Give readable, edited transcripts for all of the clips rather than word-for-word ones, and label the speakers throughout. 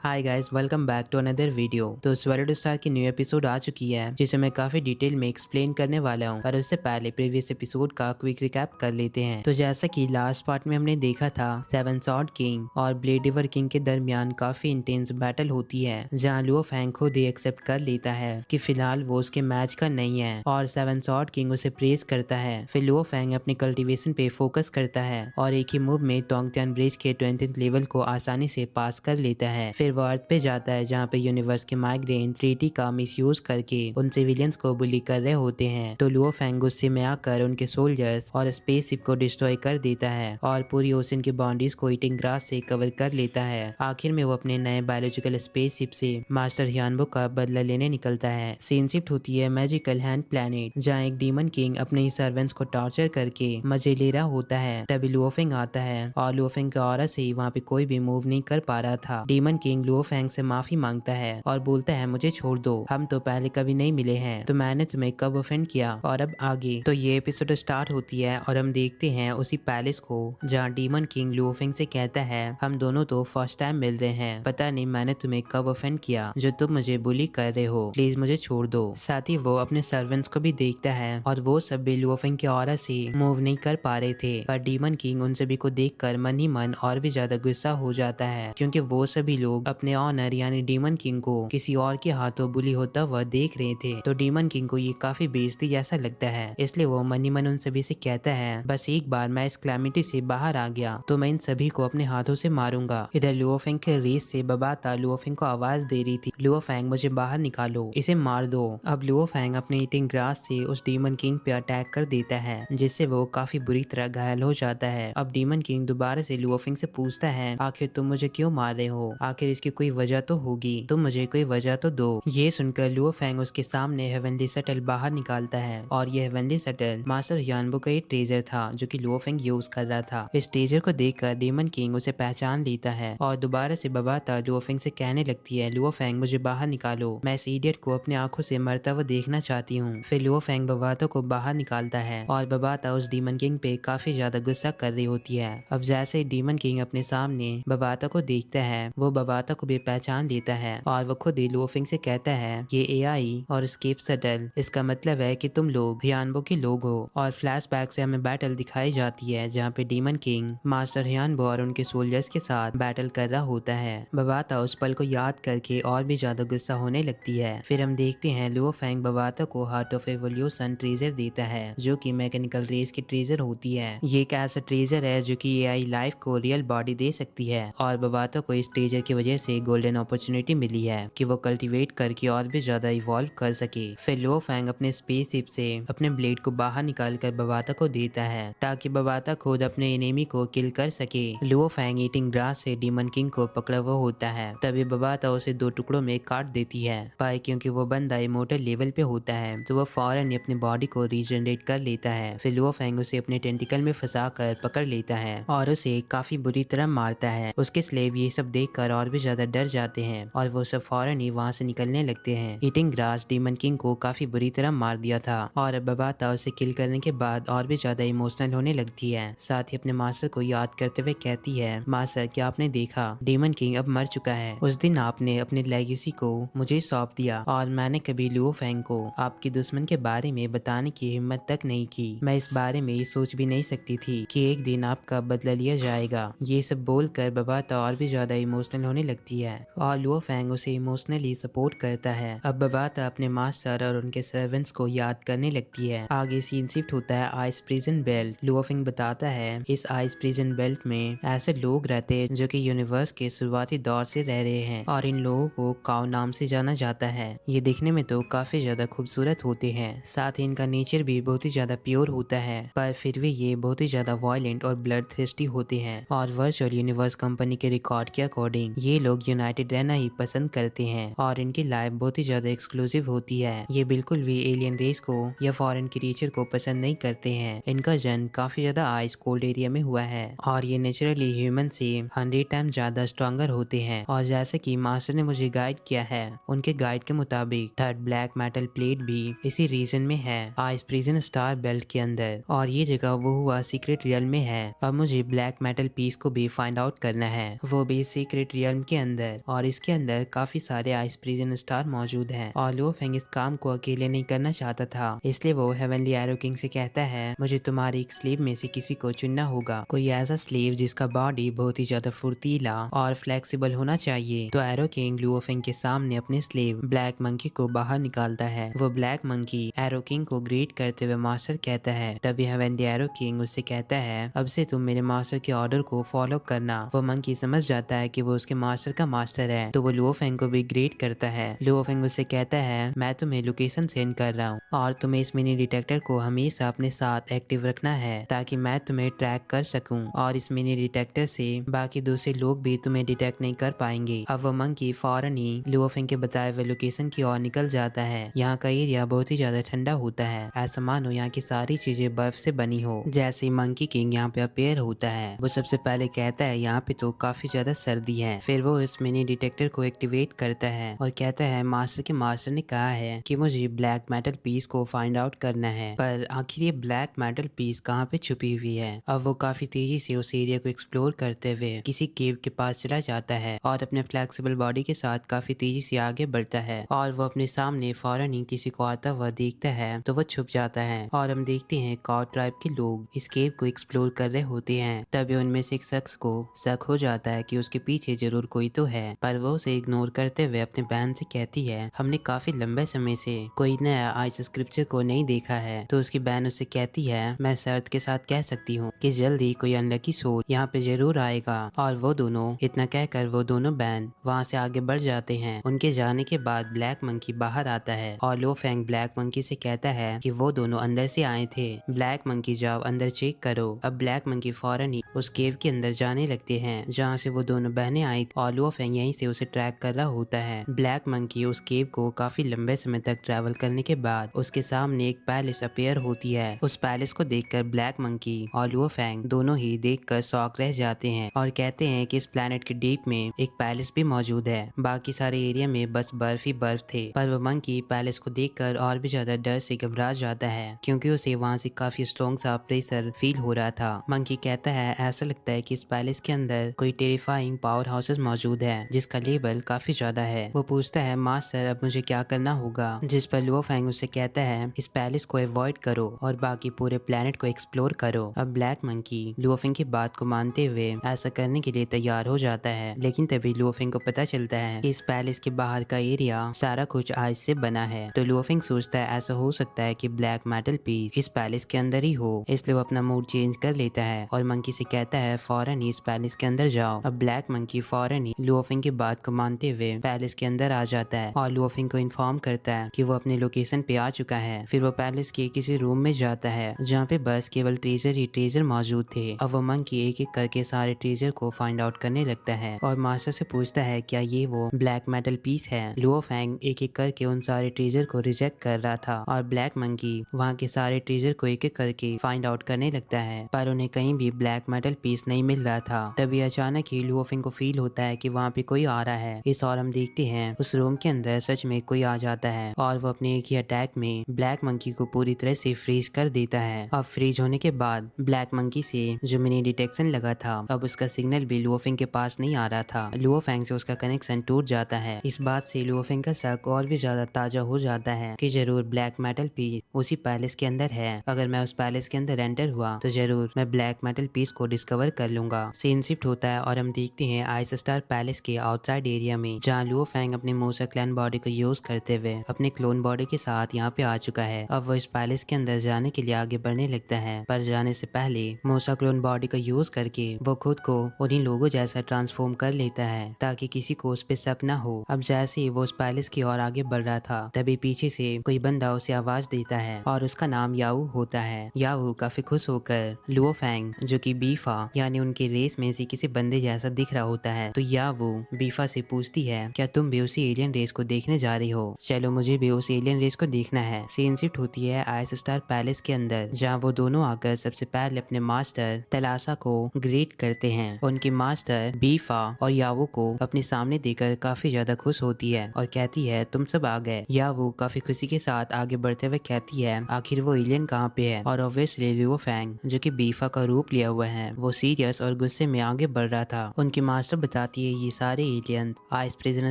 Speaker 1: Hi guys, welcome back to another video. तो स्वर्ण star की न्यू एपिसोड आ चुकी है जिसे मैं काफी डिटेल में एक्सप्लेन करने वाला हूँ। पर उससे पहले प्रीवियस एपिसोड का क्विक रिकैप कर लेते हैं। तो जैसा कि लास्ट पार्ट में हमने देखा था, सेवन सॉर्ड किंग और ब्लेड रिवर किंग के दरमियान काफी इंटेंस बैटल होती है, जहाँ लुओ फैंग खुद ही एक्सेप्ट कर लेता है कि फिलहाल वो उसके मैच का नहीं है और सेवन सॉर्ड किंग उसे प्रेज करता है। फिर लुओ फैंग अपने कल्टीवेशन पे फोकस करता है और एक ही मूव में टोंगटियान ब्रिज के 20th लेवल को आसानी से पास कर लेता है। फिर वो अर्थ पे जाता है जहाँ पे यूनिवर्स के माइग्रेंट ट्रीटी का मिसयूज करके उन सिविलियंस को बुली कर रहे होते हैं। तो लुओ फैंग गुस्से में आकर उनके सोल्जर्स और स्पेसशिप को डिस्ट्रॉय कर देता है और पूरी ओशन की बाउंड्रीज को ईटिंग ग्रास से कवर कर लेता है। आखिर में वो अपने नए बायोलॉजिकल स्पेसशिप से मास्टर ह्यानबो का बदला लेने निकलता है। सीन शिफ्ट होती है मैजिकल हैंड प्लैनेट, जहाँ एक डीमन किंग अपने ही सर्वेंट्स को टॉर्चर करके मजे ले रहा होता है। तभी लुओ फैंग आता है और लुओ फैंग का ऑरा से वहाँ पे कोई भी मूव नहीं कर पा रहा था। डीमन किंग लुओ फैंग से माफी मांगता है और बोलता है, मुझे छोड़ दो, हम तो पहले कभी नहीं मिले हैं, तो मैंने तुम्हें कब ऑफेंड किया। और अब आगे तो ये एपिसोड स्टार्ट होती है और हम देखते हैं उसी पैलेस को, जहाँ डीमन किंग लुओ फैंग से कहता है, हम दोनों तो फर्स्ट टाइम मिल रहे हैं, पता नहीं मैंने तुम्हें कब ऑफेंड किया जो तुम मुझे बुली कर रहे हो, प्लीज मुझे छोड़ दो। साथ ही वो अपने सर्वेंट्स को भी देखता है और वो सब भी लुओ फैंग के ऑरा से मूव नहीं कर पा रहे थे। पर डीमन किंग उन सभी को देखकर मन ही मन और भी ज्यादा गुस्सा हो जाता है, क्योंकि वो सभी लोग अपने ऑनर यानी डीमन किंग को किसी और के हाथों बुली होता हुआ देख रहे थे। तो डीमन किंग को ये काफी बेइज्जती जैसा लगता है, इसलिए वो मन ही मन उन सभी से कहता है, बस एक बार मैं इस कैलामिटी से बाहर आ गया तो मैं इन सभी को अपने हाथों से मारूंगा। इधर लुओ फैंग के रेस से बबाता लुओ फैंग को आवाज दे रही थी, लुओ फैंग मुझे बाहर निकालो, इसे मार दो। अब लुओ फैंग अपने ईटिंग ग्रास से उस डीमन किंग पे अटैक कर देता है, जिससे वो काफी बुरी तरह घायल हो जाता है। अब डीमन किंग दोबारा से लुओ फैंग से पूछता है, आखिर तुम मुझे क्यों मार रहे हो, आखिर इसकी कोई वजह तो होगी, तुम मुझे कोई वजह तो दो। ये सुनकर लुओ फैंग उसके सामने हेवनली शटल बाहर निकालता है और ये हेवनली शटल मास्टर ह्यानबो का एक ट्रेजर था जो कि लुओ फैंग यूज कर रहा था। इस ट्रेजर को देखकर डीमन किंग उसे पहचान लेता है और दोबारा से बबाता लुओ फैंग से कहने लगती है, लुओ फैंग मुझे बाहर निकालो, मैं इस इडियट को अपनी आंखों से मरता हुआ देखना चाहती हूँ। फिर लुओ फैंग बबाता को बाहर निकालता है और बबाता उस डीमन किंग पे काफी ज्यादा गुस्सा कर रही होती है। अब जैसे डीमन किंग अपने सामने बबाता को देखता है, वो बबाता को भी पहचान लेता है और वो खुद ही लुओ फैंग से कहता है, ये एआई और स्केप शटल, इसका मतलब है कि तुम लोग ह्यानबो के लोग हो। और फ्लैशबैक से हमें बैटल दिखाई जाती है जहाँ पे डीमन किंग मास्टर ह्यानबो और उनके सोल्जर्स के साथ बैटल कर रहा होता है। बबाता उस पल को याद करके और भी ज्यादा गुस्सा होने लगती है। फिर हम देखते हैं लुओ फैंग बबाता को हार्ट ऑफ एवोल्यूशन ट्रेजर देता है, जो कि मैकेनिकल रेस की ट्रेजर होती है। ये एक ऐसा ट्रेजर है जो कि एआई लाइफ को रियल बॉडी दे सकती है और बबाता को इस ट्रेजर की वजह से गोल्डन अपॉर्चुनिटी मिली है कि वो कल्टीवेट करके और भी ज्यादा इवॉल्व कर सके। फिर लुओ फैंग अपने स्पेसशिप से अपने ब्लेड को बाहर निकाल कर बबाता को देता है ताकि बबाता खुद अपने एनिमी को किल कर सके। लुओ फैंग ईटिंग ग्रास से डीमन किंग को पकड़ा हुआ होता है, तभी बबाता उसे दो टुकड़ों में काट देती है। पर क्योंकि वो बंदा इमोर्टल लेवल पे होता है तो वो फौरन ही अपनी बॉडी को रीजनरेट कर लेता है। फिर लुओ फैंग उसे अपने टेंटिकल में फंसा कर पकड़ लेता है और उसे काफी बुरी तरह मारता है। उसके स्लेव ये सब देखकर और भी ज्यादा डर जाते हैं और वो सब फौरन ही वहाँ से निकलने लगते हैं। ईटिंग ग्रास डीमन किंग को काफी बुरी तरह मार दिया था और अब बबाता उसे किल करने के बाद और भी ज्यादा इमोशनल होने लगती है। साथ ही अपने मास्टर को याद करते हुए कहती है, मास्टर क्या आपने देखा, डीमन किंग अब मर चुका है, उस दिन आपने अपने लेगेसी को मुझे सौंप दिया और मैंने कभी लुओ फैंग को आपके दुश्मन के बारे में बताने की हिम्मत तक नहीं की। मैं इस बारे में सोच भी नहीं सकती थी कि एक दिन आपका बदला लिया जाएगा। ये सब बोलकर बबाता और भी ज्यादा इमोशनल होने लगती है और लुओ फैंग उसे इमोशनली सपोर्ट करता है। अब बबाता अपने मास्टर और उनके सर्वेंट्स को याद करने लगती है। आगे सीन शिफ्ट होता है ice prison belt. Luo Fang बताता है, इस आइस प्रिजन बेल्ट में ऐसे लोग रहते हैं जो कि यूनिवर्स के शुरुआती दौर से रह रहे हैं और इन लोगों को काउ नाम से जाना जाता है। ये दिखने में तो काफी ज्यादा खूबसूरत होते हैं, साथ ही इनका नेचर भी बहुत ही ज्यादा प्योर होता है, पर फिर भी ये बहुत ही ज्यादा वायलेंट और ब्लड थ्रस्टी होते हैं। और वर्चुअल यूनिवर्स कंपनी के रिकॉर्ड के अकॉर्डिंग ये लोग यूनाइटेड रहना ही पसंद करते हैं और इनकी लाइफ बहुत ही ज्यादा एक्सक्लूसिव होती है। ये बिल्कुल भी एलियन रेस को या फॉरेन क्रीचर को पसंद नहीं करते हैं। इनका जन्म काफी ज्यादा आइस कोल्ड एरिया में हुआ है और ये नेचुरली ह्यूमन से 100 टाइम ज्यादा स्ट्रॉन्गर होते हैं। और जैसे कि मास्टर ने मुझे गाइड किया है, उनके गाइड के मुताबिक थर्ड ब्लैक मेटल प्लेट भी इसी रीजन में है, आइस प्रिजन स्टार बेल्ट के अंदर, और ये जगह वो हुआ सीक्रेट रियल में है। अब मुझे ब्लैक मेटल पीस को भी फाइंड आउट करना है, वो भी सीक्रेट रियल के अंदर, और इसके अंदर काफी सारे आइस प्रिजन स्टार मौजूद हैं। और लुओ फेंग इस काम को अकेले नहीं करना चाहता था, इसलिए वो हेवनली एरो किंग से कहता है मुझे तुम्हारी एक स्लेव में से किसी को चुनना होगा, कोई ऐसा स्लेव जिसका बॉडी बहुत ही ज्यादा फुर्तीला और फ्लेक्सिबल होना चाहिए। तो एरो किंग लुओ फेंग के सामने अपने स्लेव ब्लैक मंकी को बाहर निकालता है। वो ब्लैक मंकी एरो किंग को ग्रीट करते हुए मास्टर कहता है। तभी हेवनली एरो किंग उससे कहता है अब से तुम मेरे मास्टर के ऑर्डर को फॉलो करना। वो मंकी समझ जाता है कि वो उसके मास्टर का मास्टर है, तो वो लुओ फेंग को भी ग्रीट करता है। लुओ फेंग उससे कहता है मैं तुम्हें लोकेशन सेंड कर रहा हूँ और तुम्हें इस मिनी डिटेक्टर को हमेशा अपने साथ एक्टिव रखना है ताकि मैं तुम्हें ट्रैक कर सकूं, और इस मिनी डिटेक्टर से बाकी दूसरे लोग भी तुम्हें डिटेक्ट नहीं कर पाएंगे। अब वो मंकी फौरन ही लुओ फेंग के बताए हुए लोकेशन की ओर निकल जाता है। यहाँ का एरिया बहुत ही ज्यादा ठंडा होता है, ऐसा मानो यहाँ की सारी चीजें बर्फ से बनी हो। जैसे ही मंकी किंग यहाँ पे अपेयर होता है, वो सबसे पहले कहता है यहाँ पे तो काफी ज्यादा सर्दी है। फिर वो इस मिनी डिटेक्टर को एक्टिवेट करता है और कहता है मास्टर के मास्टर ने कहा है कि मुझे ब्लैक मेटल पीस को फाइंड आउट करना है, पर आखिर ये ब्लैक मेटल पीस कहाँ पे छुपी हुई है। अब वो काफी तेजी से उस एरिया को एक्सप्लोर करते हुए किसी केव के पास चला जाता है और अपने फ्लेक्सिबल बॉडी के साथ काफी तेजी से आगे बढ़ता है। और वो अपने सामने फौरन ही किसी को आता हुआ देखता है तो वो छुप जाता है। और हम देखते हैं काउ ट्राइब के लोग इस केव को एक्सप्लोर कर रहे होते हैं। तभी उनमें से एक शख्स को शक हो जाता है कि उसके पीछे जरूर कोई तो है, पर वो उसे इग्नोर करते हुए अपने बहन से कहती है हमने काफी लंबे समय से कोई नया आइस स्क्रिप्चर को नहीं देखा है। तो उसकी बहन उससे कहती है मैं शर्त के साथ कह सकती हूँ कि जल्दी कोई अनलकी सोल यहाँ पे जरूर आएगा। और वो दोनों इतना कहकर वो दोनों बहन वहाँ से आगे बढ़ जाते हैं। उनके जाने के बाद ब्लैक मंकी बाहर आता है और लो फेंग ब्लैक मंकी से कहता है कि वो दोनों अंदर से आए थे। ब्लैक मंकी जाओ अंदर चेक करो। अब ब्लैक मंकी फौरन ही उस केव के अंदर जाने लगते हैं जहाँ से वो दोनों बहनें आई और लो फेंग यहीं से उसे ट्रैक कर रहा होता है। ब्लैक मंकी उस केव को काफी लंबे समय तक ट्रैवल करने के बाद उसके सामने एक पैलेस अपेयर होती है। उस पैलेस को देखकर ब्लैक मंकी और लुओ फेंग दोनों ही देखकर शॉक रह जाते हैं और कहते हैं कि इस प्लेनेट के डीप में एक पैलेस भी मौजूद है, बाकी सारे एरिया में बस बर्फ ही बर्फ थे। पर वो मंकी पैलेस को देखकर और भी ज्यादा डर से घबरा जाता है क्योंकि उसे वहाँ से काफी स्ट्रॉन्ग सा प्रेशर फील हो रहा था। मंकी कहता है ऐसा लगता है कि इस पैलेस के अंदर कोई टेरिफाइंग पावर हाउसेस मौजूद है जिसका लेवल काफी ज्यादा है। वो पूछता है मास्टर अब मुझे क्या करना होगा, जिस पर लुओ फेंग उससे कहता है इस पैलेस को अवॉइड करो और बाकी पूरे प्लेनेट को एक्सप्लोर करो। अब ब्लैक मंकी लुओ फेंग की बात को मानते हुए ऐसा करने के लिए तैयार हो जाता है, लेकिन तभी लुओ फेंग को पता चलता है कि इस पैलेस के बाहर का एरिया सारा कुछ आइस से बना है। तो लुओ फेंग सोचता है ऐसा हो सकता है कि ब्लैक मेटल पीस इस पैलेस के अंदर ही हो, इसलिए वो अपना मूड चेंज कर लेता है और मंकी से कहता है फौरन ही इस पैलेस के अंदर जाओ। अब ब्लैक मंकी फौरन ही लुओ फेंग की बात को मानते हुए पैलेस के अंदर आ जाता है और लुओ फेंग को इन्फॉर्म करता है कि वो अपने लोकेशन पे आ चुका है। फिर वो पैलेस के किसी रूम में जाता है जहाँ पे बस केवल ट्रेजर ही ट्रेजर मौजूद थे। अब वो मंकी एक एक करके सारे ट्रेजर को फाइंड आउट करने लगता है और मास्टर से पूछता है क्या ये वो ब्लैक मेटल पीस है। लुओ फेंग एक एक करके उन सारे ट्रेजर को रिजेक्ट कर रहा था और ब्लैक मंकी वहाँ के सारे ट्रेजर को एक एक करके फाइंड आउट करने लगता है, पर उन्हें कहीं भी ब्लैक मेटल पीस नहीं मिल रहा था। तभी अचानक ही लुओ फेंग को फील होता है कि वहाँ पे कोई आ रहा है। इस और हम देखते हैं उस रूम के अंदर सच में कोई आ जाता है और वो अपने एक ही अटैक में ब्लैक मंकी को पूरी तरह से फ्रीज कर देता है। अब फ्रीज होने के बाद ब्लैक मंकी से जो मिनी डिटेक्शन लगा था अब उसका सिग्नल भी लुओ फेंग के पास नहीं आ रहा था। लुओ फेंग से उसका कनेक्शन टूट जाता है। इस बात से लुओ फेंग का शक और भी ज्यादा ताजा हो जाता है कि जरूर ब्लैक मेटल पीस उसी पैलेस के अंदर है। अगर मैं उस पैलेस के अंदर एंटर हुआ तो जरूर मैं ब्लैक मेटल पीस को डिस्कवर कर लूंगा। सीन शिफ्ट होता है और हम देखते हैं आइस स्टार पैलेस के आउटसाइड एरिया में जहाँ लुओ फेंग अपने मूसा क्लैन बॉडी को यूज करते हुए अपने क्लोन बॉडी के साथ यहाँ पे आ चुका है। अब वो इस पैलेस के अंदर जाने के लिए आगे बढ़ने लगता है, पर जाने से पहले मूसा क्लोन बॉडी को यूज करके वो खुद को उन्हीं लोगों जैसा ट्रांसफॉर्म कर लेता है ताकि किसी को उस पे शक न हो। अब जैसे ही वो उस पैलेस की ओर आगे बढ़ रहा था तभी पीछे से कोई बंदा उसे आवाज देता है और उसका नाम याऊ होता है। याऊ काफी खुश होकर लुओ फेंग जो कि बीफा यानी उनके रेस में से किसी बंदे जैसा दिख रहा होता है, तो याऊ बीफा से पूछती है क्या तुम भी उसी एलियन रेस को देखने जा रही हो, चलो मुझे भी उस एलियन रेस को देखना है। सीन शिफ्ट होती है आइस स्टार पैलेस के अंदर जहाँ वो दोनों आकर सबसे पहले अपने मास्टर तलाशा को ग्रीट करते हैं। उनकी मास्टर बीफा और यावू को अपने सामने देखकर काफी ज्यादा खुश होती है और कहती है तुम सब आ गए। यावू काफी खुशी के साथ आगे बढ़ते हुए कहती है आखिर वो एलियन कहाँ पे है, और ऑब्वियसली लुओ फेंग जो कि बीफा का रूप लिया हुआ है वो सीरियस और गुस्से में आगे बढ़ रहा था। उनकी मास्टर बताती ये सारे एलियन आइस प्रिजन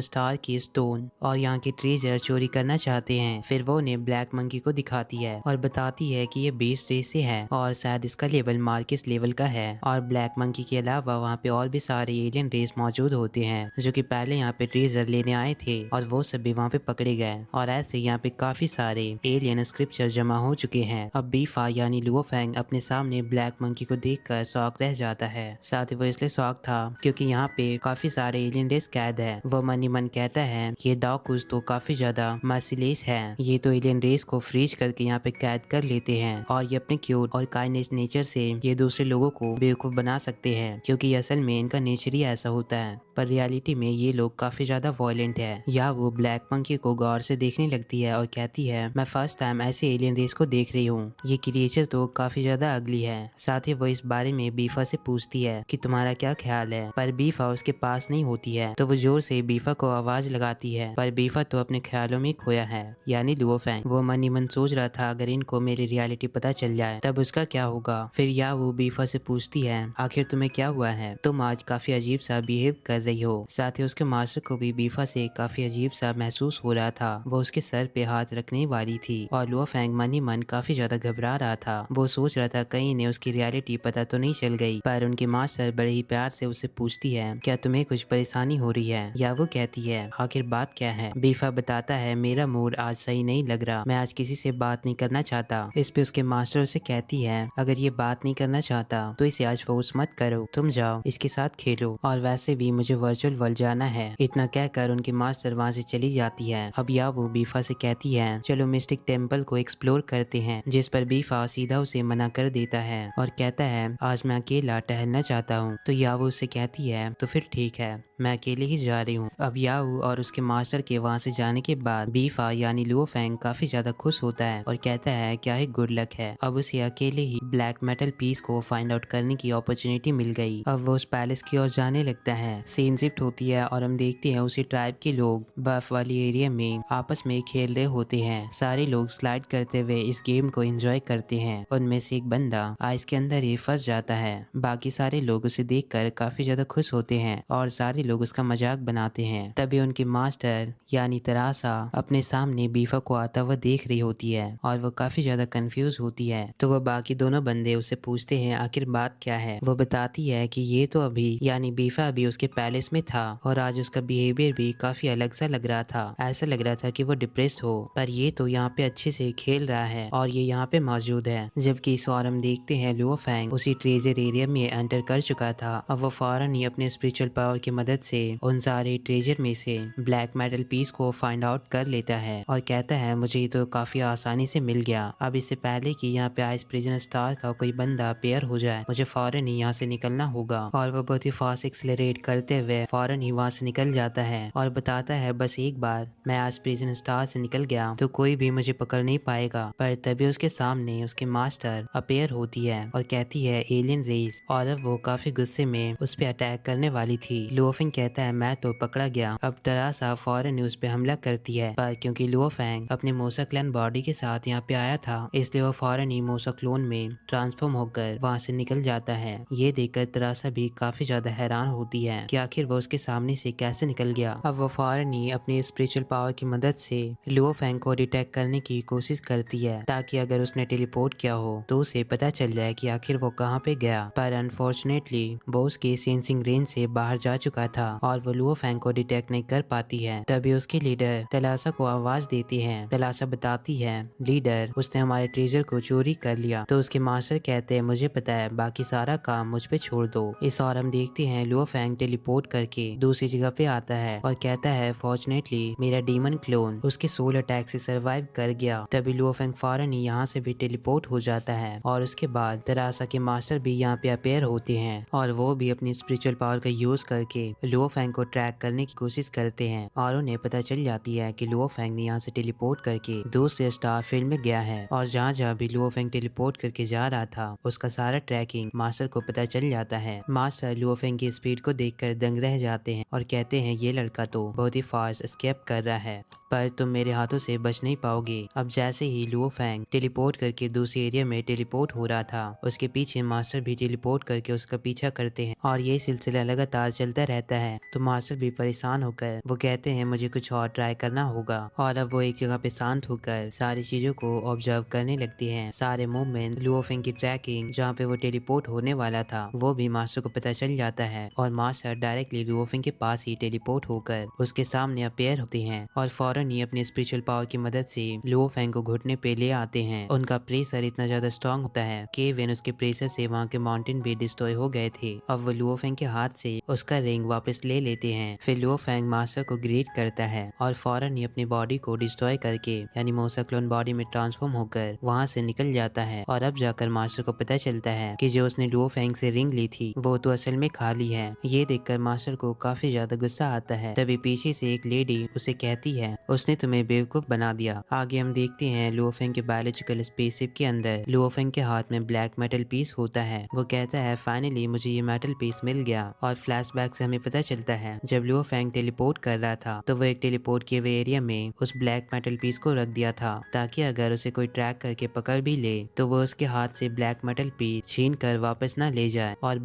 Speaker 1: स्टार की स्टोन और यहाँ के ट्रेजर चोरी करना चाहते हैं। फिर वो उन्हें ब्लैक मंकी को दिखाती है और बताती है कि ये बीस्ट रेस से है और शायद इसका लेवल मार्किस लेवल का है। और ब्लैक मंकी के अलावा वहाँ पे और भी सारे एलियन रेस मौजूद होते हैं जो कि पहले यहाँ पे ट्रेजर लेने आए थे और वो सब भी वहाँ पे पकड़े गए। और ऐसे यहाँ पे काफी सारे एलियन स्क्रिप्चर जमा हो चुके हैं। अब बीफा यानी लुओफेंग अपने सामने ब्लैक मंकी को देखकर शॉक रह जाता है। साथ ही वो इसलिए शॉक था क्योंकि यहाँ पे काफी सारे एलियन रेस कैद है। वो मन ही मन कहता है ये डाकुस तो काफी ज्यादा मर्सीलेस है, ये तो एलियन रेस को फ्रीज करके यहाँ पे कैद कर लेते हैं और ये अपने क्यूट और काइंडनेस नेचर से ये दूसरे लोगों को बेवकूफ बना सकते हैं क्योंकि असल में इनका नेचर ही ऐसा होता है। पर रियलिटी में ये लोग काफी ज्यादा वायलेंट है। या वो ब्लैक मंकी को गौर से देखने लगती है और कहती है मैं फर्स्ट टाइम ऐसे एलियन रेस को देख रही हूँ, ये क्रिएचर तो काफी ज्यादा अगली है। साथ ही वो इस बारे में बीफा से पूछती है कि तुम्हारा क्या ख्याल है, पर बीफा उसके पास नहीं होती है तो वो जोर से बीफा को आवाज लगाती है, पर बीफा तो अपने ख्यालों में खोया है। यानी लुओफेंग वो मन ही मन सोच रहा था अगर इनको मेरी रियलिटी पता चल जाए तब उसका क्या होगा। फिर या वो बीफा से पूछती है आखिर तुम्हें क्या हुआ है, तुम आज काफी अजीब सा बिहेव कर रही हो। साथ ही उसके मास्टर को भी बीफा से काफी अजीब सा महसूस हो रहा था। वो उसके सर पे हाथ रखने वाली थी और लुओफेंग मन ही मन काफी ज्यादा घबरा रहा था। वो सोच रहा था कहीं ने उसकी रियलिटी पता तो नहीं चल गई। पर उनकी मास्टर बड़े ही प्यार से उससे पूछती है क्या तुम्हें कुछ परेशानी हो रही है, या वो कहती है आखिर बात क्या है। बीफा बताता है मेरा मूड आज सही नहीं लग रहा, मैं आज किसी से बात नहीं करना चाहता। इस पे उसके मास्टर उसे कहती है अगर ये बात नहीं करना चाहता तो इसे आज फोर्स मत करो, तुम जाओ इसके साथ खेलो, और वैसे भी मुझे वर्चुअल वर्ल्ड जाना है। इतना कहकर उनकी मास्टर वहाँ से चली जाती है। अब या वो बीफा से कहती है चलो मिस्टिक टेम्पल को एक्सप्लोर करते हैं, जिस पर बीफा सीधा उसे मना कर देता है और कहता है आज मैं अकेला टहलना चाहता हूँ। तो यावू उससे कहती है तो फिर ठीक है मैं अकेले ही जा रही हूँ। अब यावू और उसके मास्टर के वहाँ से जाने के बाद बीफा यानी लुओफेंग काफी ज्यादा खुश होता है और कहता है क्या ही गुड लक है, अब उसे अकेले ही ब्लैक मेटल पीस को फाइंड आउट करने की अपॉर्चुनिटी मिल गई। अब वो उस पैलेस की ओर जाने लगता है। सीन शिफ्ट होती है और हम देखते हैं उसी ट्राइब के लोग बर्फ वाली एरिया में आपस में खेल रहे होते हैं। सारे लोग स्लाइड करते हुए इस गेम को एंजॉय करते हैं। उनमें से एक बंदा आइस के अंदर ही फंस जाता है। बाकी सारे लोग उसे देखकर काफी ज्यादा खुश होते हैं और सारे लोग उसका मजाक बनाते हैं। तभी उनकी मास्टर यानी तरासा अपने सामने बीफा को आता हुआ देख रही होती है और वो काफी ज्यादा कंफ्यूज होती है। तो वो बाकी दोनों बंदे उससे पूछते हैं आखिर बात क्या है। वो बताती है कि ये तो अभी यानी बीफा अभी उसके पैलेस में था और आज उसका बिहेवियर भी काफी अलग सा लग रहा था, ऐसा लग रहा था कि वो डिप्रेस्ड हो, पर ये तो यहाँ पे अच्छे से खेल रहा है और ये यहाँ पे मौजूद है। जबकि इस और हम देखते हैं लुओफेंग उसी ट्रेजर एरिया में एंटर कर चुका था। अब वो फौरन ही अपने स्पिरिचुअल पावर की मदद से उन सारे ट्रेजर में से ब्लैक मेटल पीस को फाइंड आउट कर लेता है और कहता है मुझे ये तो काफी आसानी से मिल गया। अब इससे पहले कि यहाँ पे आइस प्रिजन स्टार का कोई बंदा पेयर हो जाए मुझे फौरन ही यहाँ से निकलना होगा। और वो बहुत ही फास्ट एक्सेलरेट करते हुए फौरन ही वहाँ से निकल जाता है और बताता है बस एक बार मैं आज प्रिजन स्टार से निकल गया तो कोई भी मुझे पकड़ नहीं पाएगा। पर तभी उसके सामने उसके मास्टर अपेयर होती है और कहती है एलियन रेस, और अब वो काफी गुस्से में उस पे अटैक करने वाली थी। लुओफेंग कहता है मैं तो पकड़ा गया। अब तरासा फौरन ही उस पे हमला करती है, पर क्योंकि लुओफेंग अपने मोसा क्लैन बॉडी के साथ यहाँ पे आया था इसलिए वो फौरन ही मोसा क्लोन में ट्रांसफॉर्म होकर वहाँ से निकल जाता है। ये देखकर तरासा भी काफी ज्यादा हैरान होती है कि आखिर वो उसके सामने से कैसे निकल गया। अब वो फौरन ही अपनी स्पिरिचुअल पावर की मदद से लुओफेंग को डिटेक्ट करने की कोशिश करती है ताकि अगर उसने टेलीपोर्ट किया हो तो उसे पता चल जाए कि आखिर वो कहाँ पे गया। पर अनफॉर्चुनेटली वो उसके सेंसिंग रेंज से बाहर जा चुका था और वो लुओफेंग को डिटेक्ट नहीं कर पाती है। तभी उसके लीडर तलासा को आवाज देती है। तलासा बताती है लीडर उसने हमारे ट्रेजर को चोरी कर लिया। तो उसके मास्टर कहते हैं मुझे पता है, बाकी सारा काम मुझ पे छोड़ दो। इस और हम देखते हैं लुओफेंग टेलीपोर्ट करके दूसरी जगह पे आता है और कहता है फॉर्चुनेटली मेरा डीमन क्लोन उसके सोल अटैक से सरवाइव कर गया। तभी लुओफेंग फौरन ही यहाँ से भी टेलीपोर्ट हो जाता है और उसके बाद तरासा के मास्टर भी यहाँ पे अपेयर होते हैं और वो भी अपनी स्पिरिचुअल पावर का यूज करके लुओफेंग को ट्रैक करने की कोशिश करते हैं और उन्हें पता चल जाती है कि लुओफेंग ने यहाँ से टेलीपोर्ट करके दूसरे स्टार फील्ड में गया है। और जहाँ जहाँ भी लुओफेंग टेलीपोर्ट करके जा रहा था उसका सारा ट्रैकिंग मास्टर को पता चल जाता है। मास्टर लुओफेंग की स्पीड को देखकर दंग रह जाते हैं और कहते हैं ये लड़का तो बहुत ही फास्ट एस्केप कर रहा है, पर तुम मेरे हाथों से बच नहीं पाओगे। अब जैसे ही लुओफेंग टेलीपोर्ट करके दूसरे एरिया में टेलीपोर्ट हो रहा था उसके पीछे मास्टर भी टेलीपोर्ट करके उसका पीछा करते हैं और ये सिलसिला लगातार चलता रहता रहता है। तो मास्टर भी परेशान होकर वो कहते हैं मुझे कुछ और ट्राई करना होगा, और अब वो एक जगह पे शांत होकर सारी चीजों को ऑब्जर्व करने लगती हैं। सारे मूवमेंट, लुओ फेंग की ट्रैकिंग, जहाँ पे वो टेलीपोर्ट होने वाला था वो भी मास्टर को पता चल जाता है, और मास्टर डायरेक्टली लुओ फेंग के पास ही टेलीपोर्ट होकर उसके सामने अपीयर होते हैं और फौरन ही अपने स्पिरिचुअल पावर की मदद से लुओ फेंग को घुटने पे ले आते हैं। उनका प्रेशर इतना ज्यादा स्ट्रॉन्ग होता है कि इवन उसके प्रेशर से वहाँ के माउंटेन भी डिस्ट्रॉय हो गए थे। अब वो लुओ फेंग के हाथ से उसका रिंग वापस ले लेते हैं। फिर लुओ फेंग मास्टर को ग्रीट करता है और फौरन ही अपनी बॉडी को डिस्ट्रॉय करके यानी मोसा क्लोन बॉडी में ट्रांसफॉर्म होकर वहाँ से निकल जाता है। और अब जाकर मास्टर को पता चलता है कि जो उसने लुओ फेंग से रिंग ली थी वो तो असल में खाली है। ये देखकर मास्टर को काफी ज्यादा गुस्सा आता है। तभी पीछे से एक लेडी उसे कहती है उसने तुम्हें बेवकूफ बना दिया। आगे हम देखते हैं लुओ फेंग के बायोलॉजिकल स्पेसशिप के अंदर लुओ फेंग के हाथ में ब्लैक मेटल पीस होता है। वो कहता है फाइनली मुझे ये मेटल पीस मिल गया। और फ्लैशबैक से हमें पता चलता है जब लुओ फेंग टेलीपोर्ट कर रहा था तो वो एक टेलीपोर्ट किए हुए एरिया में उस ब्लैक मेटल पीस को रख दिया था, ताकि अगर उसे कोई ट्रैक करके पकड़ भी ले तो वो उसके हाथ से ब्लैक मेटल पीस छीन कर वापस ना ले जाए, और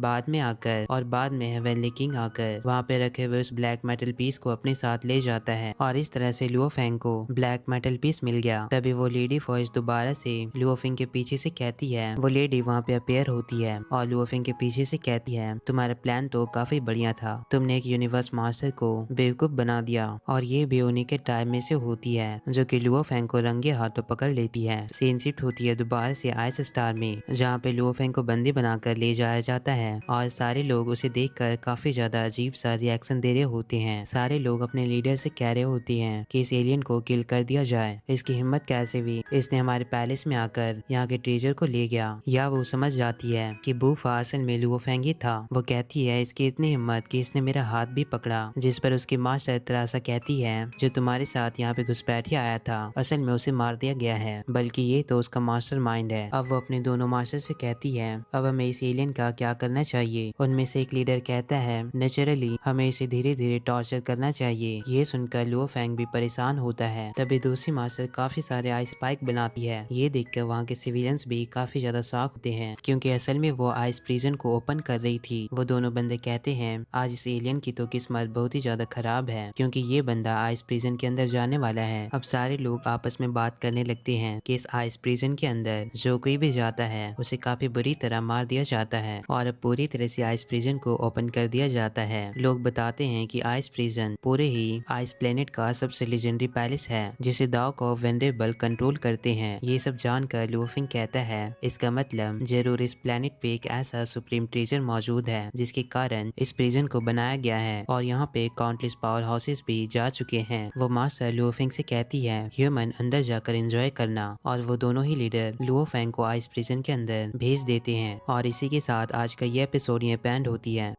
Speaker 1: बाद में हेवनली किंग आकर वहाँ पे रखे हुए उस ब्लैक मेटल पीस को अपने साथ ले जाता है। और इस तरह से लुओ फेंग को ब्लैक मेटल पीस मिल गया। तभी वो लेडी फॉइस दोबारा से लुओ फेंग के पीछे से कहती है, वो लेडी वहाँ पे अपीयर होती है और लुओ फेंग के पीछे से कहती है तुम्हारा प्लान तो काफी बढ़िया था, तुमने एक यूनिवर्स मास्टर को बेवकूफ बना दिया। और ये भी उन्हीं के टाइम में से होती है जो कि लुओ फेंग को रंगे हाथों पकड़ लेती है। सीन शिफ्ट होती है दोबारा से आइस स्टार में, जहाँ पे लुओ फेंग को बंदी बनाकर ले जाया जाता है और सारे लोग उसे देखकर काफी ज्यादा अजीब सा रिएक्शन दे रहे होते हैं। सारे लोग अपने लीडर से कह रहे होते हैं कि इस एलियन को किल कर दिया जाए, इसकी हिम्मत कैसे हुई, इसने हमारे पैलेस में आकर यहाँ के ट्रेजर को ले गया। या वो समझ जाती है कि बूफा असल में लुओ फेंग ही था। वो कहती है इसकी इतनी हिम्मत कि इसने मेरा हाथ भी पकड़ा, जिस पर उसकी मास्टर तरासा कहती है जो तुम्हारे साथ यहाँ पे घुसपैठ आया था असल में उसे मार दिया गया है, बल्कि ये तो उसका मास्टर माइंड है। अब वो अपने दोनों मास्टर से कहती है अब हमें इस एलियन का क्या करना चाहिए। उनमें से एक लीडर कहता है नेचुरली हमें इसे धीरे धीरे टॉर्चर करना चाहिए। ये सुनकर लुओ फेंग भी परेशान होता है। तभी दूसरी मास्टर काफी सारे आइस स्पाइक बनाती है। ये देखकर वहाँ के सिविलियंस भी काफी ज्यादा शॉक होते हैं, क्योंकि असल में वो आइस प्रिजन को ओपन कर रही थी। वो दोनों बंदे कहते हैं आज इस एलियन की तो किस्मत बहुत ही ज्यादा खराब है, क्योंकि ये बंदा आइस प्रिजन के अंदर जाने वाला है। अब सारे लोग आपस में बात करने लगते हैं कि इस आइस प्रिजन के अंदर जो कोई भी जाता है उसे काफी बुरी तरह मार दिया जाता है, और अब पूरी तरह से आइस प्रिजन को ओपन कर दिया जाता है। लोग बताते हैं कि आइस प्रिजन पूरे ही आइस प्लेनेट का सबसे लेजेंडरी पैलेस है, जिसे दाओ ऑफ वेंडेबल कंट्रोल करते हैं। ये सब जानकर लुओ फेंग कहता है इसका मतलब जरूर इस प्लेनेट पे एक ऐसा सुप्रीम ट्रेजर मौजूद है जिसके कारण इस प्रिजन को बनाया गया है, और यहाँ पे काउंटलेस पावर हाउसेस भी जा चुके हैं। वो मास्टर लुओ फेंग से कहती है ह्यूमन अंदर जाकर एंजॉय करना, और वो दोनों ही लीडर लुओ फेंग को आइस प्रिजन के अंदर भेज देते हैं। और इसी के साथ आज का ये एपिसोड ये एंड होती है।